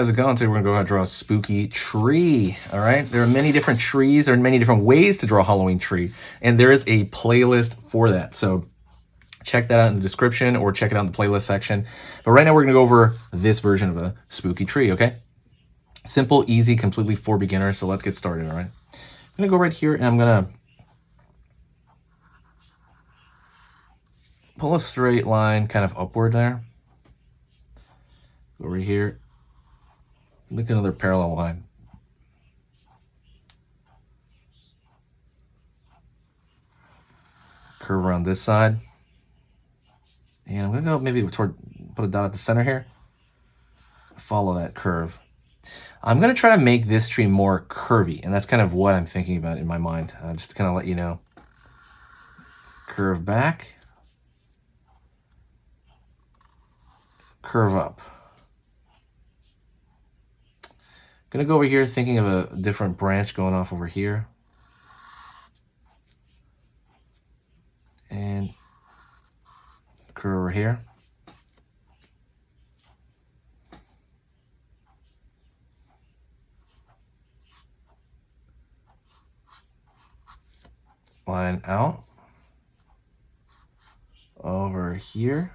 how's it going? Today we're going to go ahead and draw a spooky tree, all right? There are many different trees. There are many different ways to draw a Halloween tree, and there is a playlist for that. So check that out in the description or check it out in the playlist section. But right now we're going to go over this version of a spooky tree, okay? Simple, easy, completely for beginners. So let's get started, all right? I'm going to go right here, and I'm going to pull a straight line kind of upward there. Over here, look at another parallel line. Curve around this side. And I'm going to go maybe put a dot at the center here. Follow that curve. I'm going to try to make this tree more curvy, and that's kind of what I'm thinking about in my mind. Just to kind of let you know. Curve back. Curve up. Gonna go over here thinking of a different branch going off over here. And curve over here. Line out. Over here.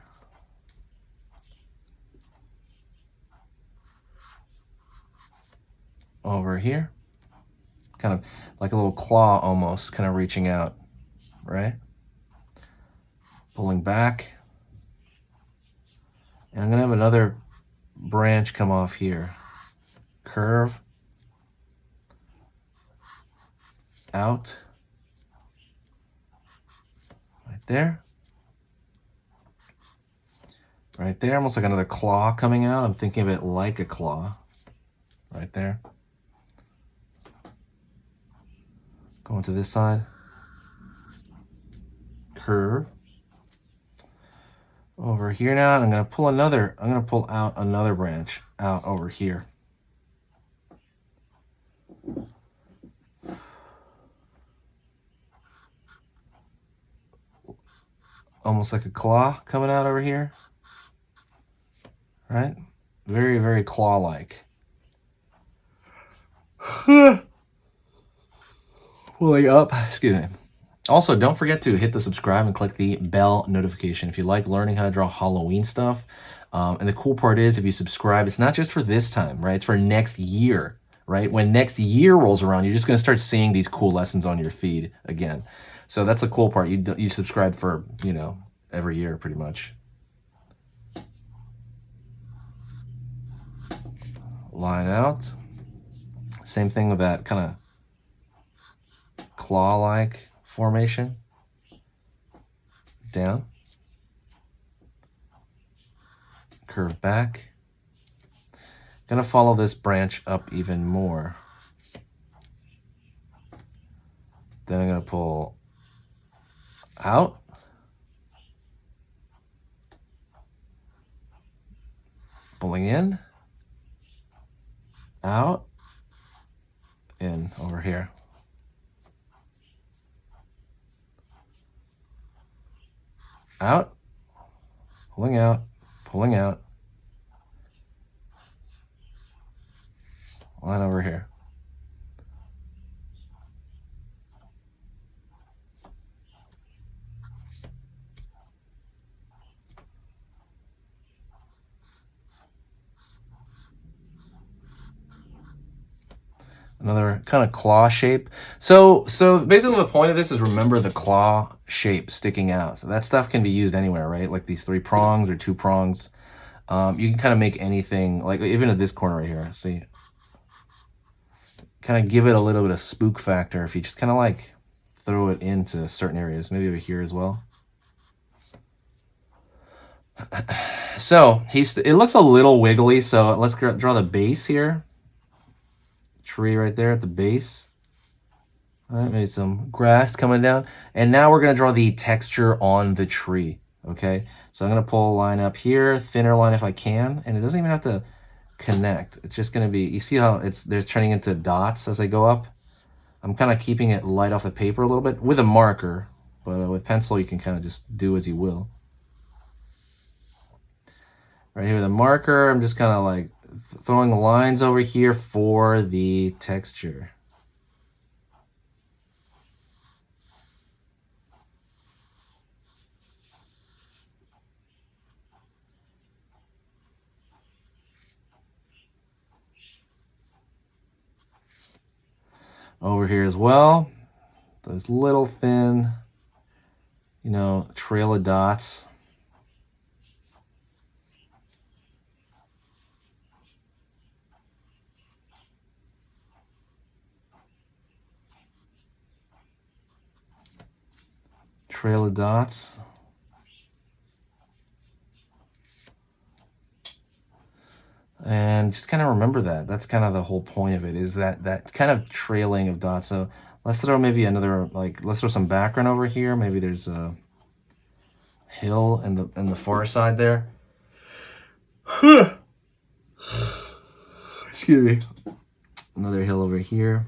Over here, kind of like a little claw almost, kind of reaching out, right? Pulling back. And I'm going to have another branch come off here. Curve. Out. Right there. Right there, almost like another claw coming out. I'm thinking of it like a claw. Right there. Going to this side. Curve. Over here now, and I'm going to pull out another branch out over here. Almost like a claw coming out over here. Right? Very, very claw-like. Pulling up, excuse me. Also, don't forget to hit the subscribe and click the bell notification if you like learning how to draw Halloween stuff. And the cool part is, if you subscribe, it's not just for this time, right? It's for next year, right? When next year rolls around, you're just going to start seeing these cool lessons on your feed again. So that's the cool part. You subscribe for, every year pretty much. Line out. Same thing with that kind of claw-like formation. Down. Curve back. Gonna follow this branch up even more. Then I'm gonna pull out. Pulling in. Out. In over here. Out, pulling out, pulling out. Line over here. Another kind of claw shape. So basically the point of this is, remember the claw shape sticking out. So that stuff can be used anywhere, right? Like these 3 prongs or 2 prongs. You can kind of make anything, like even at this corner right here. See? Kind of give it a little bit of spook factor if you just kind of like throw it into certain areas. Maybe over here as well. So it looks a little wiggly. So let's draw the base here. Tree right there at the base. All right, maybe some grass coming down. And now we're going to draw the texture on the tree, okay? So I'm going to pull a line up here, thinner line if I can, and it doesn't even have to connect. It's just going to be, you see how they're turning into dots as I go up? I'm kind of keeping it light off the paper a little bit with a marker, but with pencil you can kind of just do as you will. Right here with a marker, I'm just kind of like throwing lines over here for the texture. Over here as well, those little thin, you know, trail of dots. Trail of dots. And just kind of remember that. That's kind of the whole point of it, is that kind of trailing of dots. So let's throw maybe another, like, let's throw some background over here. Maybe there's a hill in the far side there. Excuse me. Another hill over here.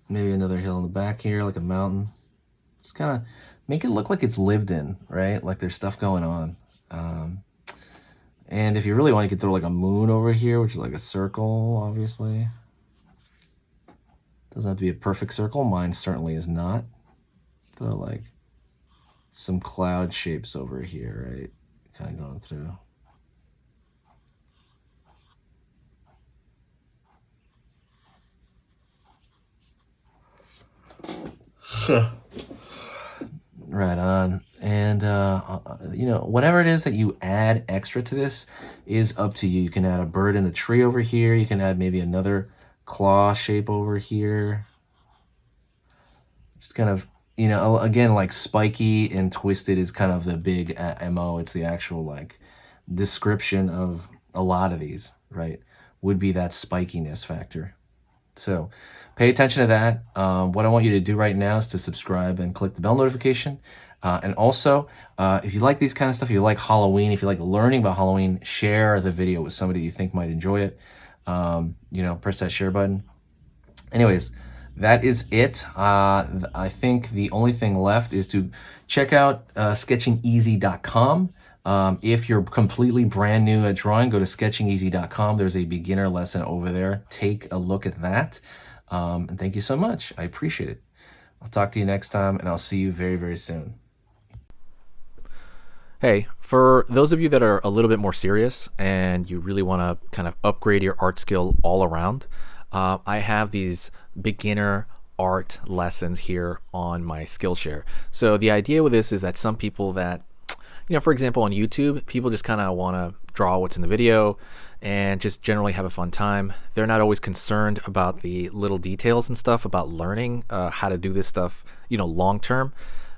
Maybe another hill in the back here, like a mountain. Just kind of make it look like it's lived in, right? Like there's stuff going on. And if you really want, you could throw like a moon over here, which is like a circle, obviously. Doesn't have to be a perfect circle. Mine certainly is not. Throw like some cloud shapes over here, right? Kind of going through. Right on. And you know, whatever it is that you add extra to this is up to you. You can add a bird in the tree over here. You can add maybe another claw shape over here. Just kind of, you know, again, like spiky and twisted is kind of the big MO. It's the actual like description of a lot of these, right? Would be that spikiness factor. So pay attention to that. What I want you to do right now is to subscribe and click the bell notification. And also, if you like these kind of stuff, if you like Halloween, if you like learning about Halloween, share the video with somebody you think might enjoy it. You know, press that share button. Anyways, that is it. I think the only thing left is to check out sketchingeasy.com. If you're completely brand new at drawing, go to sketchingeasy.com. There's a beginner lesson over there. Take a look at that. And thank you so much. I appreciate it. I'll talk to you next time, and I'll see you very, very soon. Hey, for those of you that are a little bit more serious and you really want to kind of upgrade your art skill all around, I have these beginner art lessons here on my Skillshare. So the idea with this is that some people that, you know, for example, on YouTube, people just kind of want to draw what's in the video and just generally have a fun time. They're not always concerned about the little details and stuff about learning how to do this stuff, you know, long term.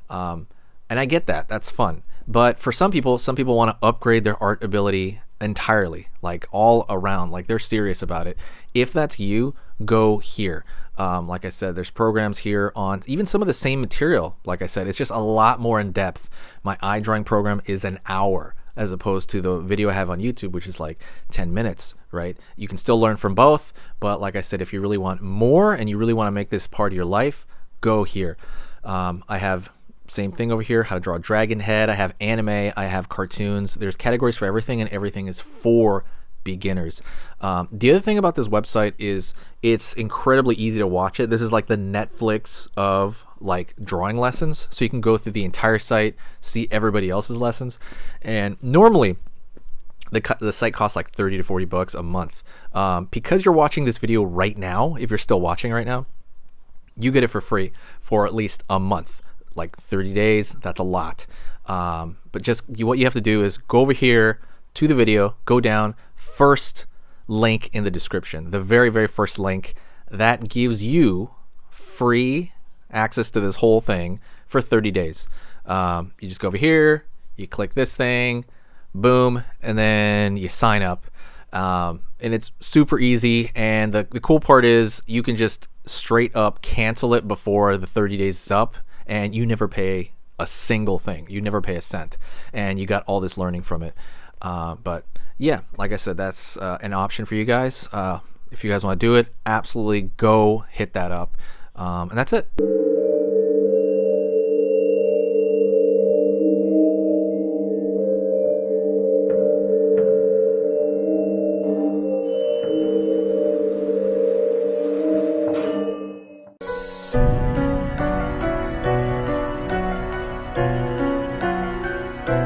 And I get that. That's fun. But for some people want to upgrade their art ability entirely, like all around, like they're serious about it. If that's you, go here. Like I said, there's programs here on even some of the same material. Like I said, it's just a lot more in depth. My eye drawing program is an hour as opposed to the video I have on YouTube, which is like 10 minutes, right? You can still learn from both, but like I said, if you really want more and you really want to make this part of your life, go here. I have same thing over here, how to draw a dragon head. I have anime, I have cartoons. There's categories for everything, and everything is for beginners. The other thing about this website is it's incredibly easy to watch it. This is like the Netflix of like drawing lessons. So you can go through the entire site, see everybody else's lessons. And normally the site costs like 30 to 40 bucks a month. Because you're watching this video right now, if you're still watching right now, you get it for free for at least a month. Like 30 days, that's a lot. But just what you have to do is go over here to the video, go down, first link in the description, the very, very first link, that gives you free access to this whole thing for 30 days. You just go over here, you click this thing, boom, and then you sign up. And it's super easy. And the cool part is you can just straight up cancel it before the 30 days is up, and you never pay a single thing. You never pay a cent, and you got all this learning from it. But yeah, like I said, that's an option for you guys. If you guys want to do it, absolutely go hit that up. And that's it.